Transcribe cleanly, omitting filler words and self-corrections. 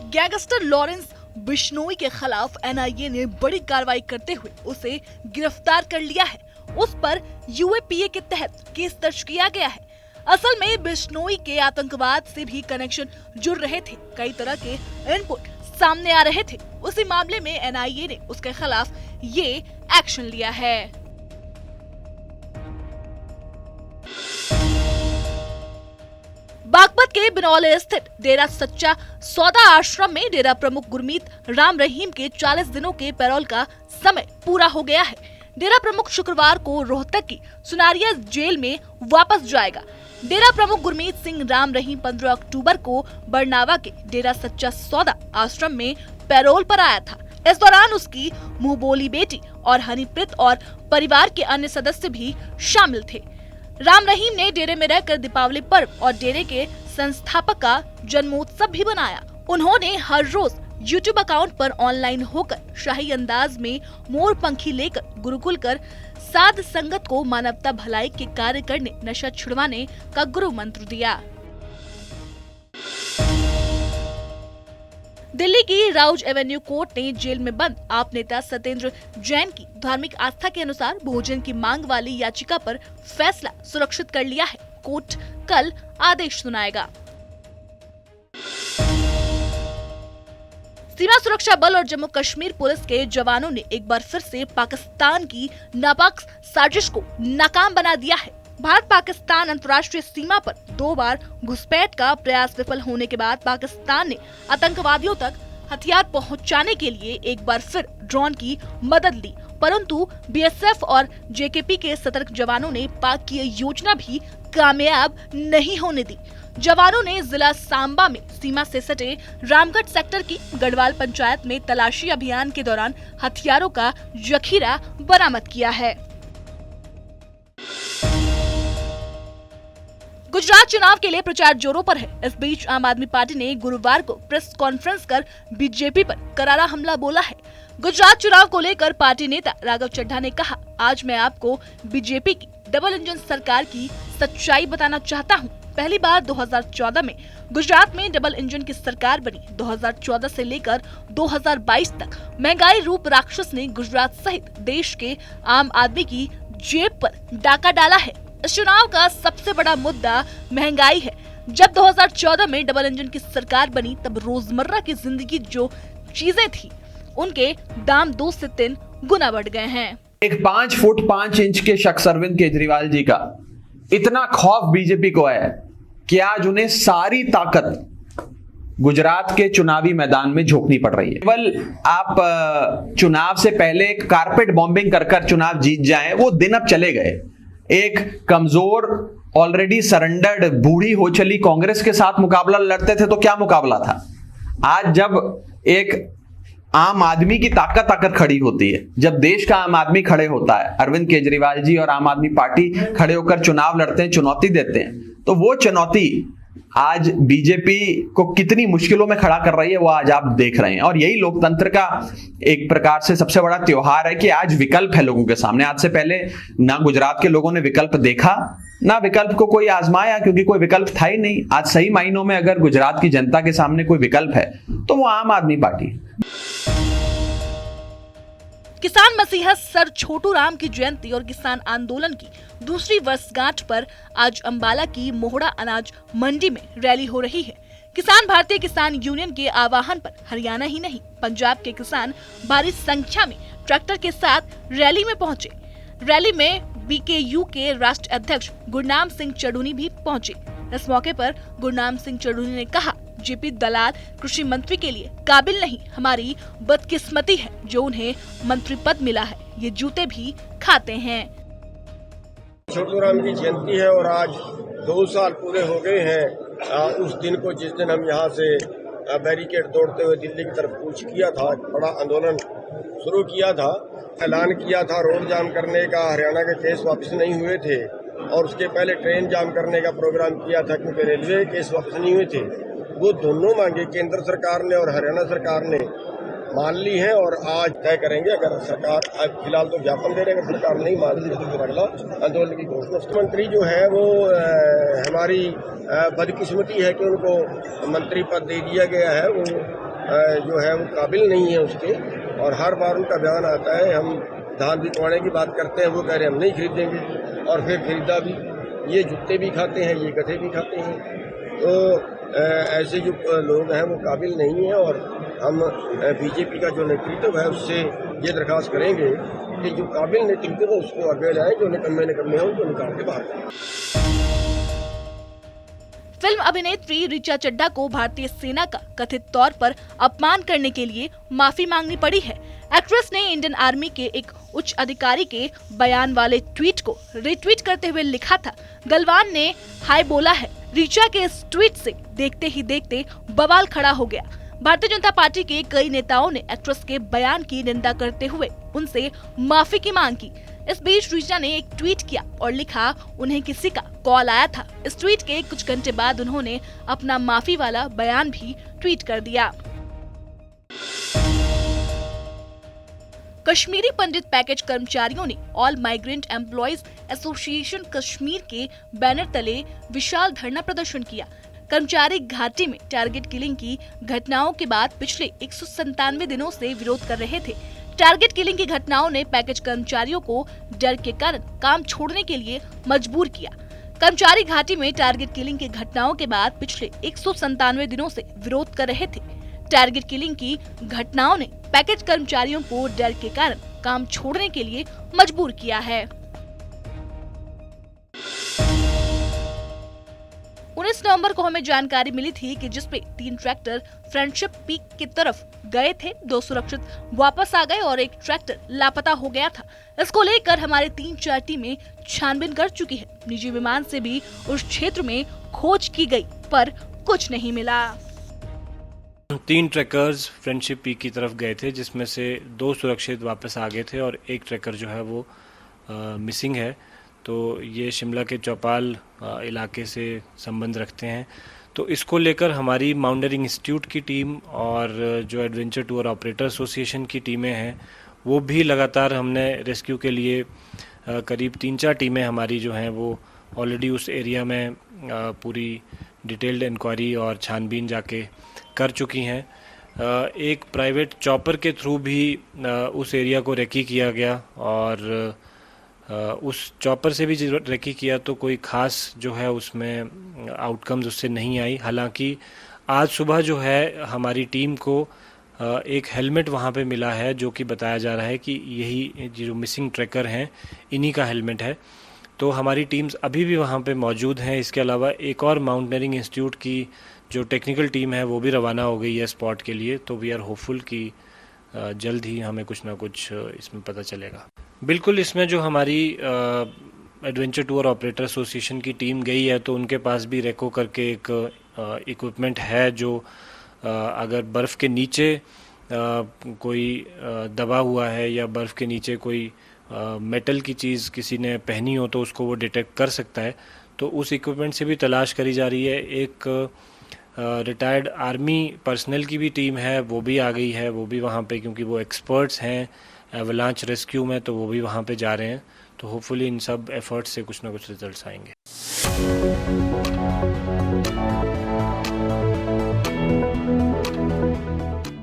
Gangster Lawrence Bishnoi के खिलाफ NIA ने बड़ी कार्रवाई करते हुए उसे गिरफ्तार कर लिया है। उस पर यूएपीए के तहत केस दर्ज किया गया है। असल में बिश्नोई के आतंकवाद से भी कनेक्शन जुड़ रहे थे। कई तरह के इनपुट सामने आ रहे थे। उसी मामले में एनआईए ने उसके खिलाफ ये एक्शन लिया है। बागपत के बिनौले स्थित डेरा सच्चा सौदा आश्रम में डेरा प्रमुख गुरमीत राम रहीम के 40 दिनों के पैरोल का समय पूरा हो गया है। डेरा प्रमुख शुक्रवार को रोहतक की सुनारिया जेल में वापस जाएगा। डेरा प्रमुख गुरमीत सिंह राम रहीम 15 अक्टूबर को बरनावा के डेरा सच्चा सौदा आश्रम में पैरोल पर आया था। इस दौरान उसकी मुंहबोली बेटी और हनीप्रीत और परिवार के अन्य सदस्य भी शामिल थे। राम रहीम ने डेरे में रहकर दीपावली पर्व और डेरे के संस्थापक का जन्मोत्सव भी मनाया। उन्होंने हर रोज यूट्यूब अकाउंट पर ऑनलाइन होकर शाही अंदाज में मोर पंखी लेकर गुरुकुल कर साध संगत को मानवता भलाई के कार्य करने, नशा छुड़वाने का गुरु मंत्र दिया। दिल्ली की राउज एवेन्यू कोर्ट ने जेल में बंद आप नेता सत्येंद्र जैन की धार्मिक आस्था के अनुसार भोजन की मांग वाली याचिका पर फैसला सुरक्षित कर लिया है। कोर्ट कल आदेश सुनाएगा। सीमा सुरक्षा बल और जम्मू कश्मीर पुलिस के जवानों ने एक बार फिर से पाकिस्तान की नापाक साजिश को नाकाम बना दिया है। भारत पाकिस्तान अंतर्राष्ट्रीय सीमा पर 2 बार घुसपैठ का प्रयास विफल होने के बाद पाकिस्तान ने आतंकवादियों तक हथियार पहुंचाने के लिए एक बार फिर ड्रोन की मदद ली, परंतु बीएसएफ और जेकेपी के सतर्क जवानों ने पाक की योजना भी कामयाब नहीं होने दी। जवानों ने जिला सांबा में सीमा से सटे रामगढ़ सेक्टर की गढ़वाल पंचायत में तलाशी अभियान के दौरान हथियारों का जखीरा बरामद किया है। गुजरात चुनाव के लिए प्रचार जोरों पर है। इस बीच आम आदमी पार्टी ने गुरुवार को प्रेस कॉन्फ्रेंस कर बीजेपी पर करारा हमला बोला है। गुजरात चुनाव को लेकर पार्टी नेता राघव चड्ढा ने कहा, आज मैं आपको बीजेपी की डबल इंजन सरकार की सच्चाई बताना चाहता हूं। पहली बार 2014 में गुजरात में डबल इंजन की सरकार बनी। 2014 से लेकर 2022 तक महंगाई रूप राक्षस ने गुजरात सहित देश के आम आदमी की जेब पर डाका डाला है। इस चुनाव का सबसे बड़ा मुद्दा महंगाई है। जब 2014 में डबल इंजन की सरकार बनी तब रोजमर्रा की जिंदगी जो चीजें थी उनके दाम 2 से 3 गुना बढ़ गए हैं। एक 5 फुट 5 इंच के शख्स अरविंद केजरीवाल जी का इतना खौफ बीजेपी को है कि आज उन्हें सारी ताकत गुजरात के चुनावी मैदान में झोंकनी पड़ रही है। केवल आप चुनाव से पहले एक कारपेट बॉम्बिंग कर चुनाव जीत जाएं, वो दिन अब चले गए। एक कमजोर ऑलरेडी सरेंडर्ड बूढ़ी हो चली कांग्रेस के साथ मुकाबला लड़ते थे तो क्या मुकाबला था। आज जब एक आम आदमी की ताकत खड़ी होती है, जब देश का आम आदमी खड़े होता है, अरविंद केजरीवाल जी और आम आदमी पार्टी खड़े होकर चुनाव लड़ते हैं, चुनौती देते हैं, तो वो चुनौती आज बीजेपी को कितनी मुश्किलों में खड़ा कर रही है वो आज आप देख रहे हैं। और यही लोकतंत्र का एक प्रकार से सबसे बड़ा त्योहार है कि आज विकल्प है लोगों के सामने। आज से पहले ना गुजरात के लोगों ने विकल्प देखा, ना विकल्प को कोई आजमाया, क्योंकि कोई विकल्प था ही नहीं। आज सही मायनों में अगर गुजरात की जनता के सामने कोई विकल्प है तो वो आम आदमी पार्टी है। किसान मसीहा सर छोटू राम की जयंती और किसान आंदोलन की दूसरी वर्षगांठ पर आज अंबाला की मोहड़ा अनाज मंडी में रैली हो रही है। किसान भारतीय किसान यूनियन के आह्वान पर हरियाणा ही नहीं पंजाब के किसान भारी संख्या में ट्रैक्टर के साथ रैली में पहुंचे। रैली में बीकेयू के राष्ट्रीय अध्यक्ष गुरनाम सिंह चढ़ूनी भी पहुंचे। इस मौके पर गुरनाम सिंह चढ़ूनी ने कहा, जेपी दलाल कृषि मंत्री के लिए काबिल नहीं, हमारी बदकिस्मती है जो उन्हें मंत्री पद मिला है, ये जूते भी खाते हैं। छोटू राम की जयंती है और आज 2 साल पूरे हो गए हैं उस दिन को जिस दिन हम यहाँ से बैरिकेड तोड़ते हुए दिल्ली की तरफ कूच किया था, बड़ा आंदोलन शुरू किया था, ऐलान किया था रोड जाम करने का। हरियाणा के केस वापस नहीं हुए थे और उसके पहले ट्रेन जाम करने का प्रोग्राम किया था क्योंकि रेलवे केस वापस नहीं हुए थे। वो दोनों मांगे केंद्र सरकार ने और हरियाणा सरकार ने मान ली है और आज तय करेंगे। अगर सरकार फिलहाल तो ज्ञापन दे रहे, अगर सरकार नहीं मानती तो फिर अगला आंदोलन की घोषणा। मुख्यमंत्री जो है वो हमारी बदकिस्मती है कि उनको मंत्री पद दे दिया गया है। वो जो है वो काबिल नहीं है उसके, और हर बार उनका बयान आता है हम धान बिकवाने की बात करते हैं, वो कह रहे हैं हम नहीं खरीदेंगे, और फिर खरीदा भी। ये जूते भी खाते हैं, ये गधे भी खाते हैं। तो ऐसे जो लोग हैं वो काबिल नहीं है, और हम बीजेपी का जो नेतृत्व है उससे ये दरख्वास्त करेंगे कि जो काबिल नेतृत्व है उसको आगे लाए, जो निकम्मे हैं उनको निकाल के बाहर करें। फिल्म अभिनेत्री ऋचा चड्ढा को भारतीय सेना का कथित तौर पर अपमान करने के लिए माफी मांगनी पड़ी है। एक्ट्रेस ने इंडियन आर्मी के एक उच्च अधिकारी के बयान वाले ट्वीट को रिट्वीट करते हुए लिखा था, गलवान ने हाय बोला है। ऋचा के इस ट्वीट से देखते ही देखते बवाल खड़ा हो गया। भारतीय जनता पार्टी के कई नेताओं ने एक्ट्रेस के बयान की निंदा करते हुए उनसे माफी की मांग की। इस बीच ऋचा ने एक ट्वीट किया और लिखा उन्हें किसी का कॉल आया था। इस ट्वीट के कुछ घंटे बाद उन्होंने अपना माफी वाला बयान भी ट्वीट कर दिया। कश्मीरी पंडित पैकेज कर्मचारियों ने all migrant employees association Kashmir के बैनर तले विशाल धरना प्रदर्शन किया। कर्मचारी घाटी में टारगेट किलिंग की घटनाओं के बाद पिछले 197 दिनों से विरोध कर रहे थे। टारगेट किलिंग की घटनाओं ने पैकेज कर्मचारियों को डर के कारण काम छोड़ने के लिए मजबूर किया। कर्मचारी घाटी में टारगेट किलिंग की घटनाओं के बाद पिछले 197 दिनों से विरोध कर रहे थे। टारगेट किलिंग की घटनाओं ने पैकेज कर्मचारियों को डर के कारण काम छोड़ने के लिए मजबूर किया है। 19 नवंबर को हमें जानकारी मिली थी कि जिसपे 3 ट्रैक्टर फ्रेंडशिप पीक की तरफ गए थे, 2 सुरक्षित वापस आ गए और एक ट्रैक्टर लापता हो गया था। इसको लेकर हमारे 3-4 टीमें छानबीन कर चुकी है। निजी विमान से भी उस क्षेत्र में खोज की गई पर कुछ नहीं मिला। 3 ट्रैकर्स फ्रेंडशिप पीक की तरफ गए थे, जिसमें से 2 सुरक्षित वापस आ गए थे और एक ट्रैकर जो है वो मिसिंग है। तो ये शिमला के चौपाल इलाके से संबंध रखते हैं। तो इसको लेकर हमारी माउंटेनियरिंग इंस्टीट्यूट की टीम और जो एडवेंचर टूर ऑपरेटर एसोसिएशन की टीमें हैं वो भी लगातार हमने रेस्क्यू के लिए करीब 3-4 टीमें हमारी जो हैं वो ऑलरेडी उस एरिया में पूरी डिटेल्ड इंक्वायरी और छानबीन जाके कर चुकी हैं। एक प्राइवेट चॉपर के थ्रू भी उस एरिया को रेकी किया गया और उस चॉपर से भी रेकी किया तो कोई ख़ास जो है उसमें आउटकम्स उससे नहीं आई। हालांकि आज सुबह जो है हमारी टीम को एक हेलमेट वहाँ पे मिला है, जो कि बताया जा रहा है कि यही जो मिसिंग ट्रैकर हैं इन्हीं का हेलमेट है। तो हमारी टीम्स अभी भी वहाँ पे मौजूद हैं। इसके अलावा एक और माउंटेनियरिंग इंस्टीट्यूट की जो टेक्निकल टीम है वो भी रवाना हो गई है स्पॉट के लिए। तो वी आर होपफुल कि जल्द ही हमें कुछ ना कुछ इसमें पता चलेगा। बिल्कुल, इसमें जो हमारी एडवेंचर टूर ऑपरेटर एसोसिएशन की टीम गई है तो उनके पास भी रेको करके एक इक्विपमेंट है जो अगर बर्फ़ के नीचे कोई दबा हुआ है या बर्फ़ के नीचे कोई मेटल की चीज़ किसी ने पहनी हो तो उसको वो डिटेक्ट कर सकता है। तो उस इक्विपमेंट से भी तलाश करी जा रही है। एक रिटायर्ड आर्मी पर्सनल की भी टीम है, वो भी आ गई है, वो भी वहाँ पे, क्योंकि वो एक्सपर्ट्स हैं एवलांच रेस्क्यू में, तो वो भी वहाँ पे जा रहे हैं। तो होपफुली इन सब एफर्ट्स से कुछ ना कुछ रिजल्ट्स आएंगे।